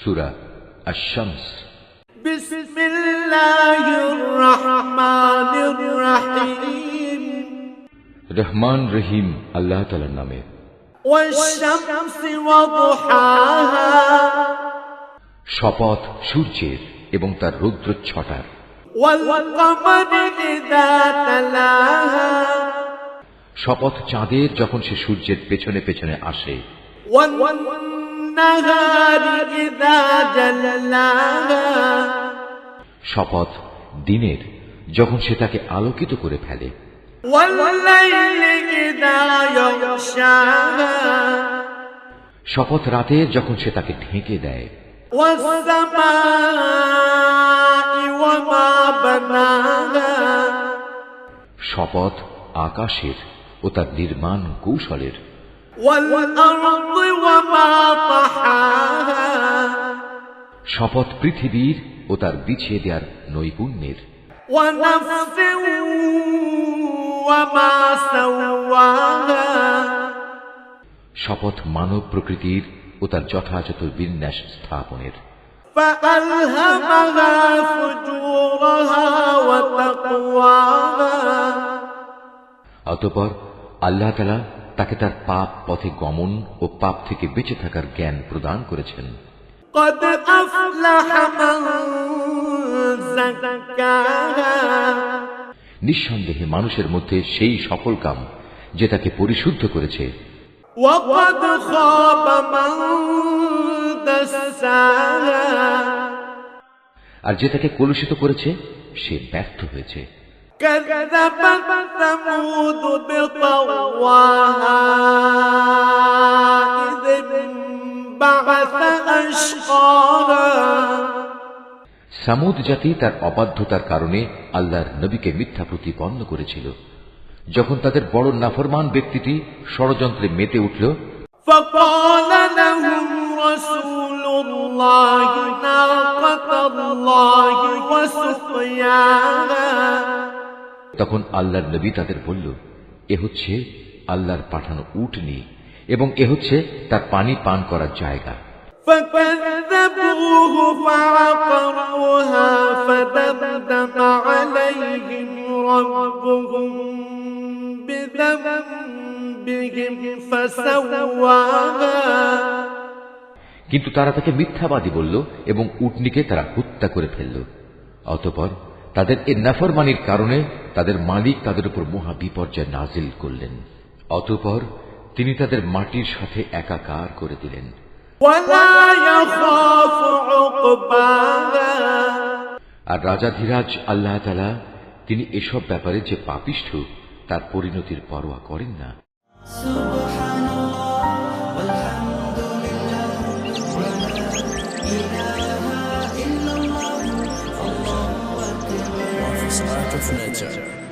সূরা আশ-শামস। বিসমিল্লাহির রহমানির রহিম। রহমান রহিম আল্লাহ তাআলার নামে। ওয়াশ-শামসি ওয়া দুহাহা। শপথ সূর্যের এবং তার রৌদ্রচ্ছটার। ওয়াল কমারি ইযা তালাহা। শপথ চাঁদের যখন সে সূর্যের পেছনে পেছনে আসে। ওয়ান নাহারি ইযা জাল্লাহা। শপথ দিনের যখন সে তাকে আলোকিত করে ফেলে। ওয়াল লাইলি ইযা ইয়াগশাহা। শপথ রাতের যখন সে তাকে ঢেকে দেয়। ওয়াস সামাই ওয়া মা বানাহা। শপথ আকাশের ও তার নির্মাণ কৌশলের। ওয়াল আরদি ওয়া মা তাহাহা। শপথ পৃথিবীর ও তার বিছিয়ে দেওয়ার নৈপুণ্যের। ওয়া নাফসিন ওয়া মা সাওয়াহা। শপথ মানব প্রকৃতির ও তার যথাযথ বিন্যাস স্থাপনের। ফাআলহামাহা ফুজুরাহা ওয়া তাকওয়াহা। অতঃপর আল্লাহ তাআলা তাকে তার পাপ পথে গমন ও পাপ থেকে বেঁচে থাকার জ্ঞান প্রদান করেছেন। قد أفلح من زكاها। নিঃসন্দেহে মানুষের মধ্যে সেই সফল কাম যে তাকে পরিশুদ্ধ করেছে। وقد خاب من دساها। আর যে তাকে কলুষিত করেছে সে ব্যর্থ হয়েছে। كذبت ثمود بطغواها إذ انبعث أشقاها। সামুদ জাতি তার অবাধ্যতার কারণে আল্লাহর নবীকে মিথ্যা প্রতিপন্ন করেছিল। যখন তাদের বড় নাফরমান ব্যক্তিটি ষড়যন্ত্রে মেতে উঠল। فقال لهم رسول الله ناقة الله وسقياها। তখন আল্লাহর নবী তাদের বলল, এ হচ্ছে আল্লাহর পাঠানো উটনী এবং এ হচ্ছে তার পানি পান করার জায়গা। فكذبوه فعقروها فدمدم عليهم ربهم بذنبهم فسواها। কিন্তু তারা তাকে মিথ্যাবাদী বলল এবং উটনীকে তারা হত্যা করে ফেলল। অতঃপর তাদের এ নাফরমানির কারণে তাদের মালিক তাদের উপর মহা বিপর্যয় নাজিল করলেন। অতঃপর তিনি তাদের মাটির সাথে একাকার করে দিলেন। ولا يخاف عقباها। আর রাজাধিরাজ আল্লাহ তাআলা তিনি এসব ব্যাপারে যে পাপিষ্ঠ তার পরিণতির পরোয়া করেন না। সুবহানাল্লাহ ওয়ালহামদুলিল্লাহ ওয়া লা ইলাহা ইল্লাল্লাহ আল্লাহু আকবার। Office Art of Nature.